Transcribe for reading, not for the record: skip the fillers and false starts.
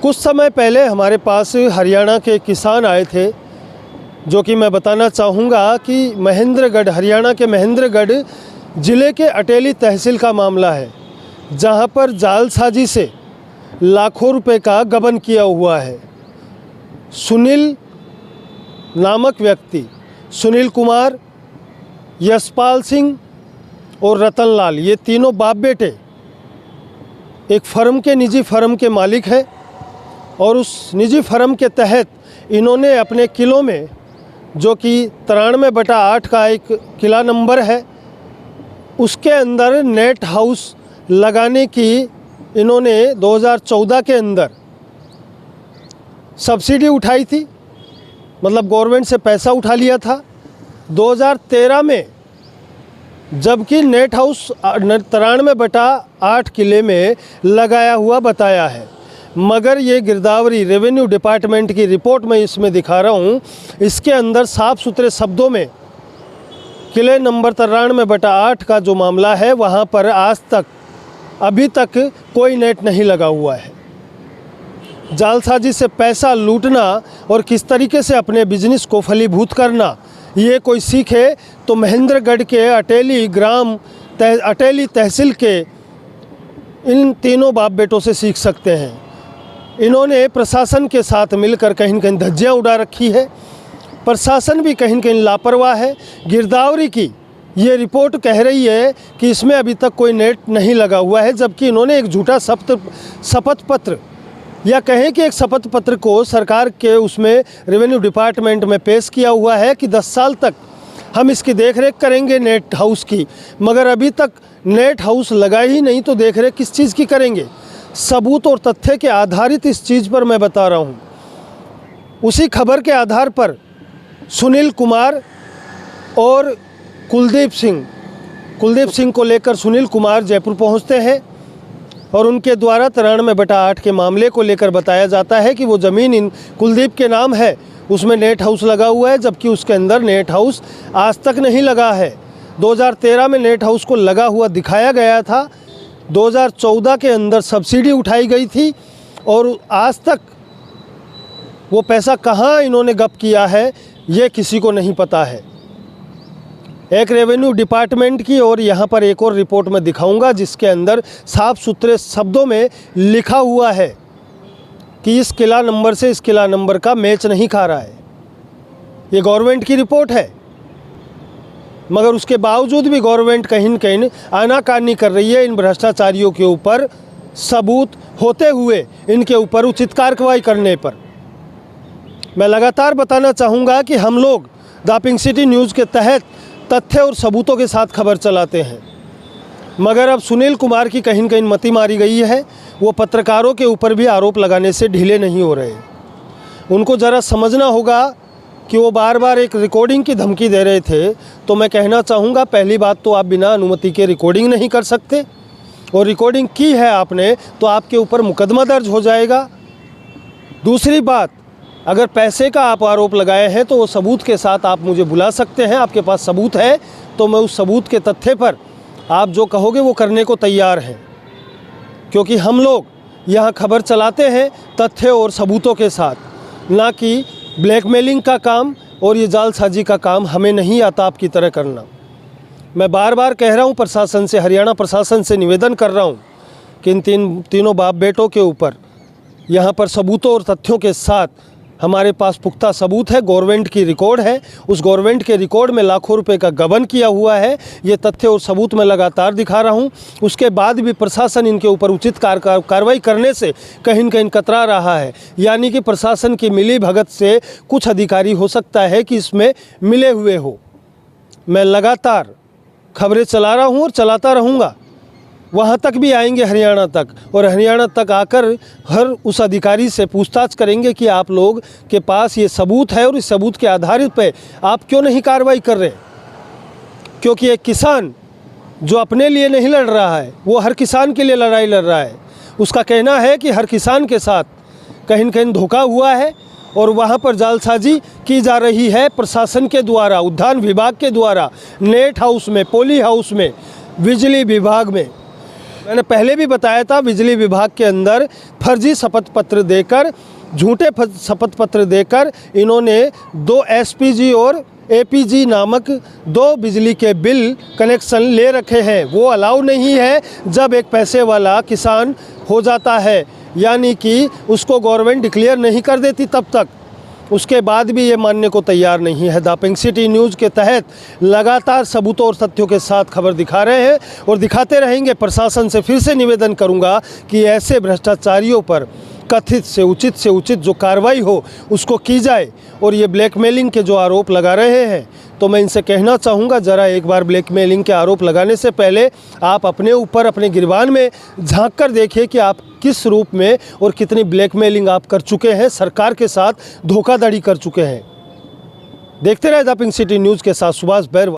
कुछ समय पहले हमारे पास हरियाणा के किसान आए थे, जो कि मैं बताना चाहूँगा कि महेंद्रगढ़, हरियाणा के महेंद्रगढ़ ज़िले के अटेली तहसील का मामला है, जहाँ पर जालसाजी से लाखों रुपए का गबन किया हुआ है। सुनील नामक व्यक्ति, सुनील कुमार, यशपाल सिंह और रतन लाल, ये तीनों बाप बेटे एक फर्म के, निजी फर्म के मालिक हैं और उस निजी फर्म के तहत इन्होंने अपने किलों में, जो कि 93/8 का एक किला नंबर है, उसके अंदर नेट हाउस लगाने की इन्होंने 2014 के अंदर सब्सिडी उठाई थी, मतलब गवर्नमेंट से पैसा उठा लिया था। 2013 में जबकि नेट हाउस 93/8 किले में लगाया हुआ बताया है, मगर ये गिरदावरी रेवेन्यू डिपार्टमेंट की रिपोर्ट में इसमें दिखा रहा हूँ, इसके अंदर साफ सुथरे शब्दों में किले नंबर 93/8 का जो मामला है, वहाँ पर आज तक, अभी तक कोई नेट नहीं लगा हुआ है। जालसाजी से पैसा लूटना और किस तरीके से अपने बिजनेस को फलीभूत करना, ये कोई सीख है तो महेंद्रगढ़ के अटेली तहसील के इन तीनों बाप बेटों से सीख सकते हैं। इन्होंने प्रशासन के साथ मिलकर कहीं न कहीं धज्जियाँ उड़ा रखी है। प्रशासन भी कहीं न कहीं लापरवाह है। गिरदावरी की ये रिपोर्ट कह रही है कि इसमें अभी तक कोई नेट नहीं लगा हुआ है, जबकि इन्होंने एक झूठा शपथ पत्र, या कहें कि एक शपथ पत्र को सरकार के उसमें रेवेन्यू डिपार्टमेंट में पेश किया हुआ है कि 10 साल तक हम इसकी देखरेख करेंगे नेट हाउस की, मगर अभी तक नेट हाउस लगा ही नहीं, तो देखरेख किस चीज़ की करेंगे। सबूत और तथ्य के आधारित इस चीज़ पर मैं बता रहा हूँ। उसी खबर के आधार पर सुनील कुमार और कुलदीप सिंह को लेकर सुनील कुमार जयपुर पहुँचते हैं और उनके द्वारा 93/8 के मामले को लेकर बताया जाता है कि वो ज़मीन इन कुलदीप के नाम है, उसमें नेट हाउस लगा हुआ है, जबकि उसके अंदर नेट हाउस आज तक नहीं लगा है। 2013 में नेट हाउस को लगा हुआ दिखाया गया था, 2014 के अंदर सब्सिडी उठाई गई थी और आज तक वो पैसा कहाँ इन्होंने गप किया है, ये किसी को नहीं पता है। एक रेवेन्यू डिपार्टमेंट की और यहाँ पर एक और रिपोर्ट में दिखाऊंगा, जिसके अंदर साफ सुथरे शब्दों में लिखा हुआ है कि इस किला नंबर से इस किला नंबर का मैच नहीं खा रहा है। ये गवर्नमेंट की रिपोर्ट है, मगर उसके बावजूद भी गवर्नमेंट कहीं न कहीं आनाकानी कर रही है इन भ्रष्टाचारियों के ऊपर, सबूत होते हुए इनके ऊपर उचित कार्रवाई करने पर। मैं लगातार बताना चाहूँगा कि हम लोग द पिंक सिटी न्यूज़ के तहत तथ्य और सबूतों के साथ खबर चलाते हैं, मगर अब सुनील कुमार की कहीं न कहीं मति मारी गई है। वो पत्रकारों के ऊपर भी आरोप लगाने से ढीले नहीं हो रहे। उनको ज़रा समझना होगा कि वो बार बार एक रिकॉर्डिंग की धमकी दे रहे थे, तो मैं कहना चाहूँगा, पहली बात तो आप बिना अनुमति के रिकॉर्डिंग नहीं कर सकते, और रिकॉर्डिंग की है आपने तो आपके ऊपर मुकदमा दर्ज हो जाएगा। दूसरी बात, अगर पैसे का आप आरोप लगाए हैं तो वो सबूत के साथ आप मुझे बुला सकते हैं। आपके पास सबूत है तो मैं उस सबूत के तथ्य पर आप जो कहोगे वो करने को तैयार हैं, क्योंकि हम लोग यहाँ खबर चलाते हैं तथ्य और सबूतों के साथ, ना कि ब्लैकमेलिंग का काम और ये जालसाजी का काम हमें नहीं आता आपकी तरह करना। मैं बार बार कह रहा हूँ प्रशासन से, हरियाणा प्रशासन से निवेदन कर रहा हूँ कि इन तीनों बाप बेटों के ऊपर यहाँ पर सबूतों और तथ्यों के साथ, हमारे पास पुख्ता सबूत है, गवर्नमेंट की रिकॉर्ड है, उस गवर्नमेंट के रिकॉर्ड में लाखों रुपए का गबन किया हुआ है। ये तथ्य और सबूत मैं लगातार दिखा रहा हूँ। उसके बाद भी प्रशासन इनके ऊपर उचित कार्रवाई करने से कहीं न कहीं कतरा रहा है, यानी कि प्रशासन की मिली भगत से कुछ अधिकारी हो सकता है कि इसमें मिले हुए हो। मैं लगातार खबरें चला रहा हूँ और चलाता रहूँगा, वहाँ तक भी आएंगे हरियाणा तक, और हरियाणा तक आकर हर उस अधिकारी से पूछताछ करेंगे कि आप लोग के पास ये सबूत है और इस सबूत के आधारित पे आप क्यों नहीं कार्रवाई कर रहे। क्योंकि एक किसान जो अपने लिए नहीं लड़ रहा है, वो हर किसान के लिए लड़ाई लड़ रहा है। उसका कहना है कि हर किसान के साथ कहीं न कहीं धोखा हुआ है और वहाँ पर जालसाजी की जा रही है प्रशासन के द्वारा, उद्यान विभाग के द्वारा, नेट हाउस में, पोली हाउस में, बिजली विभाग में। मैंने पहले भी बताया था, बिजली विभाग के अंदर फर्जी शपथ पत्र देकर, झूठे शपथ पत्र देकर इन्होंने 2 एसपीजी और एपीजी नामक 2 बिजली के बिल कनेक्शन ले रखे हैं। वो अलाउ नहीं है जब एक पैसे वाला किसान हो जाता है, यानी कि उसको गवर्नमेंट डिक्लेयर नहीं कर देती तब तक। उसके बाद भी ये मानने को तैयार नहीं है। द पिंक सिटी न्यूज़ के तहत लगातार सबूतों और तथ्यों के साथ खबर दिखा रहे हैं और दिखाते रहेंगे। प्रशासन से फिर से निवेदन करूंगा कि ऐसे भ्रष्टाचारियों पर कथित से उचित जो कार्रवाई हो उसको की जाए। और ये ब्लैकमेलिंग के जो आरोप लगा रहे हैं, तो मैं इनसे कहना चाहूँगा, ज़रा एक बार ब्लैकमेलिंग के आरोप लगाने से पहले आप अपने ऊपर, अपने गिरबान में झांक कर देखिए कि आप किस रूप में और कितनी ब्लैकमेलिंग आप कर चुके हैं, सरकार के साथ धोखाधड़ी कर चुके हैं। देखते रहे द पिंक सिटी न्यूज़ के साथ सुभाष बैरवा।